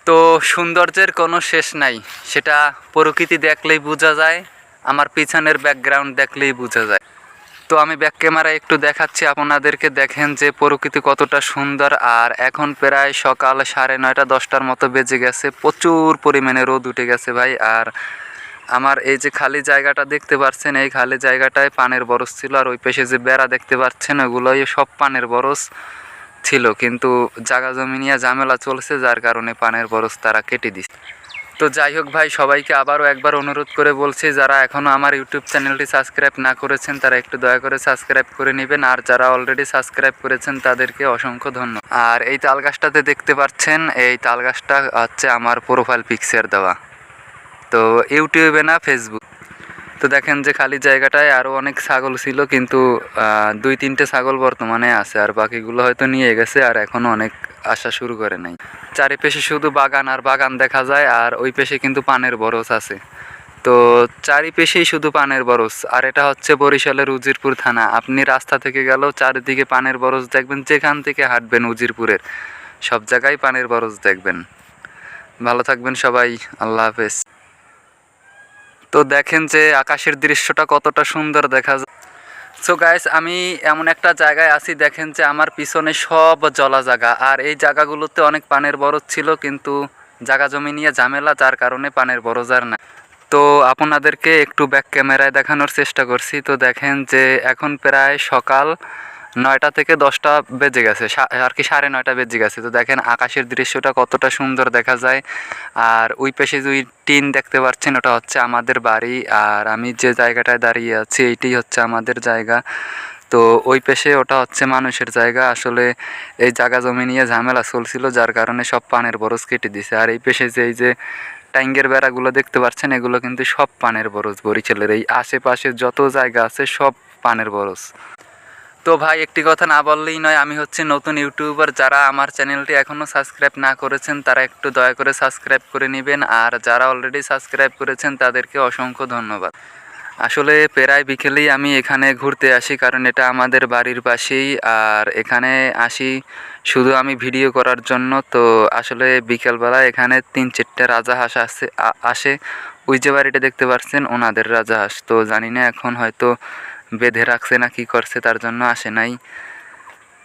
তো সৌন্দর্যের কোনো শেষ নাই, সেটা প্রকৃতি দেখলেই বোঝা যায়, আমার পিছনের ব্যাকগ্রাউন্ড দেখলেই বোঝা যায়। তো আমি ব্যাক ক্যামেরায় একটু দেখাচ্ছি আপনাদেরকে, দেখেন যে প্রকৃতি কতটা সুন্দর। আর এখন প্রায় সকাল 9:30 10টার মতো বেজে গেছে, প্রচুর পরিমাণে রোদ উঠে গেছে ভাই। আর আমার এই যে খালি জায়গাটা দেখতে পাচ্ছেন, এই খালি জায়গাটায় পানের বরজ ছিল, আর ওই পাশে যে বেড়া দেখতে পাচ্ছেন ওগুলোই সব পানের বরজ ছিল, কিন্তু জায়গা জমি নিয়ে ঝামেলা চলছে, যার কারণে পানের বরজ তারা কেটে দিচ্ছে। তো যাই হোক ভাই, সবাইকে আবারও একবার অনুরোধ করে বলছি, যারা এখনও আমার ইউটিউব চ্যানেলটি সাবস্ক্রাইব না করেছেন তারা একটু দয়া করে সাবস্ক্রাইব করে নেবেন, আর যারা অলরেডি সাবস্ক্রাইব করেছেন তাদেরকে অসংখ্য ধন্যবাদ। আর এই তাল গাছটাতে দেখতে পাচ্ছেন, এই তাল গাছটা হচ্ছে আমার প্রোফাইল পিকচার দেওয়া, তো ইউটিউবে না, ফেসবুক। তো দেখেন যে খালি জায়গাটায় আরও অনেক ছাগল ছিল, কিন্তু 2-3টে ছাগল বর্তমানে আছে, আর বাকিগুলো হয়তো নিয়ে গেছে, আর এখনও অনেক আসা শুরু করে নাই। চারিপাশে শুধু বাগান আর বাগান দেখা যায়, আর ওই পাশে কিন্তু পানের বরজ আছে। তো চারিপাশেই শুধু পানের বরজ। আর এটা হচ্ছে বরিশালের উজিরপুর থানা। আপনি রাস্তা থেকে গেলেও চারিদিকে পানের বরজ দেখবেন, যেখান থেকে হাঁটবেন উজিরপুরের সব জায়গায় পানের বরজ দেখবেন। ভালো থাকবেন সবাই, আল্লাহ হাফেজ। তো দেখেন যে আকাশের দৃশ্যটা কতটা সুন্দর দেখা যায়। সো গাইস, আমি এমন একটা জায়গায় আছি, দেখেন যে আমার পিছনে সব জলা জায়গা, আর এই জায়গাগুলোতে অনেক পানের বরজ ছিল, কিন্তু জায়গা জমি নিয়ে ঝামেলা, যার কারণে পানের বরজ আর না। তো আপনাদেরকে একটু ব্যাক ক্যামেরায় দেখানোর চেষ্টা করছি। তো দেখেন যে এখন প্রায় সকাল 9টা থেকে 10টা বেজে গেছে, আর কি 9:30 বেজে গেছে। তো দেখেন আকাশের দৃশ্যটা কতটা সুন্দর দেখা যায়। আর ওই পাশে যে টিন দেখতে পাচ্ছেন, ওটা হচ্ছে আমাদের বাড়ি, আর আমি যে জায়গাটায় দাঁড়িয়ে আছি এইটাই হচ্ছে আমাদের জায়গা। তো ওই পাশে ওটা হচ্ছে মানুষের জায়গা। আসলে এই জায়গা জমি নিয়ে ঝামেলা চলছিল, যার কারণে সব পানের বরজ কেটে দিছে। আর এই পাশে যে এই যে টাইঙ্গের বেড়াগুলো দেখতে পাচ্ছেন, এগুলো কিন্তু সব পানের বরজ। বরিশালের এই আশেপাশে যত জায়গা আছে সব পানের বরজ। তো ভাই, একটি কথা না বললেই নয়, আমি হচ্ছে নতুন ইউটিউবার। যারা আমার চ্যানেলটি এখনও সাবস্ক্রাইব না করেছেন তারা একটু দয়া করে সাবস্ক্রাইব করে নেবেন, আর যারা অলরেডি সাবস্ক্রাইব করেছেন তাদেরকে অসংখ্য ধন্যবাদ। আসলে প্রায় বিকেলেই আমি এখানে ঘুরতে আসি, কারণ এটা আমাদের বাড়ির পাশেই, আর এখানে আসি শুধু আমি ভিডিও করার জন্য। তো আসলে বিকেলবেলা এখানে 3-4টে রাজাহাঁস আসে। ওই যে বাড়িটা দেখতে পাচ্ছেন ওনাদের রাজাহাঁস। তো জানি না এখন হয়তো বেঁধে রাখছে না কি করছে, তার জন্য আসে নাই।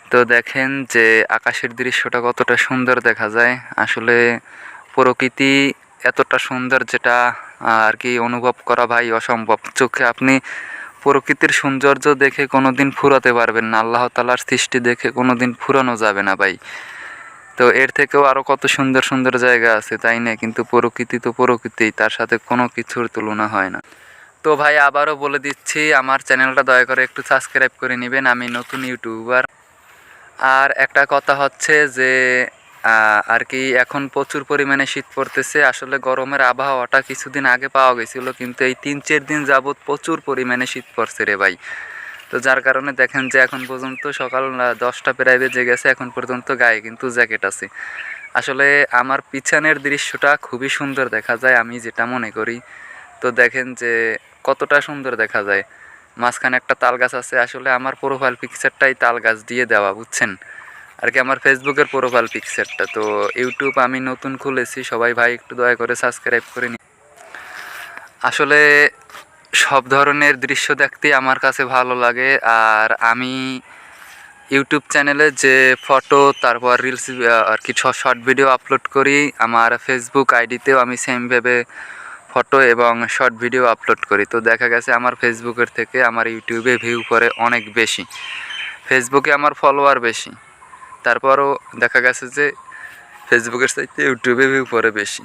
তো দেখেন যে আকাশের দৃশ্যটা কতটা সুন্দর দেখা যায়। আসলে প্রকৃতি এতটা সুন্দর, যেটা আর কি অনুভব করা ভাই অসম্ভব। চোখে আপনি প্রকৃতির সৌন্দর্য দেখে কোনো দিন ফুরাতে পারবেন না, আল্লাহ তাআলার সৃষ্টি দেখে কোনো দিন ফুরানো যাবে না ভাই। তো এর থেকেও আরও কত সুন্দর সুন্দর জায়গা আছে, তাই না? কিন্তু প্রকৃতি তো প্রকৃতি, তার সাথে কোনো কিছুর তুলনা হয় না। তো ভাই, আবারও বলে দিচ্ছি, আমার চ্যানেলটা দয়া করে একটু সাবস্ক্রাইব করে নেবেন, আমি নতুন ইউটিউবার। আর একটা কথা হচ্ছে যে আর কি এখন প্রচুর পরিমাণে শীত পড়তেছে। আসলে গরমের আবহাওয়াটা কিছুদিন আগে পাওয়া গেছিলো, কিন্তু এই 3-4 দিন যাবৎ প্রচুর পরিমাণে শীত পড়ছে রে ভাই। তো যার কারণে দেখেন যে এখন পর্যন্ত সকাল 10টা প্রায় বেজে গেছে, এখন পর্যন্ত গায়ে কিন্তু জ্যাকেট আছে। আসলে আমার পিছনের দৃশ্যটা খুবই সুন্দর দেখা যায়, আমি যেটা মনে করি। তো দেখেন যে কতটা সুন্দর দেখা যায়। মাঝখানে একটা তাল গাছ আছে। আসলে আমার প্রোফাইল পিকচারটাই তাল গাছ দিয়ে দেওয়া, বুঝছেন? আর কি আমার ফেসবুকের প্রোফাইল পিকচারটা। তো ইউটিউব আমি নতুন খুলেছি, সবাই ভাই একটু দয়া করে সাবস্ক্রাইব করে নিন। আসলে সব ধরনের দৃশ্য দেখতে আমার কাছে ভালো লাগে। আর আমি ইউটিউব চ্যানেলে যে ফটো, তারপর রিলস, আর কি শর্ট ভিডিও আপলোড করি, আমার ফেসবুক আইডিতেও আমি সেমভাবে ফটো এবং শর্ট ভিডিও আপলোড করি। তো দেখা গেছে আমার ফেসবুকের থেকে আমার ইউটিউবে ভিউ পড়ে অনেক বেশি। ফেসবুকে আমার ফলোয়ার বেশি, তারপরও দেখা গেছে যে ফেসবুকের চাইতে ইউটিউবে ভিউ পড়ে বেশি।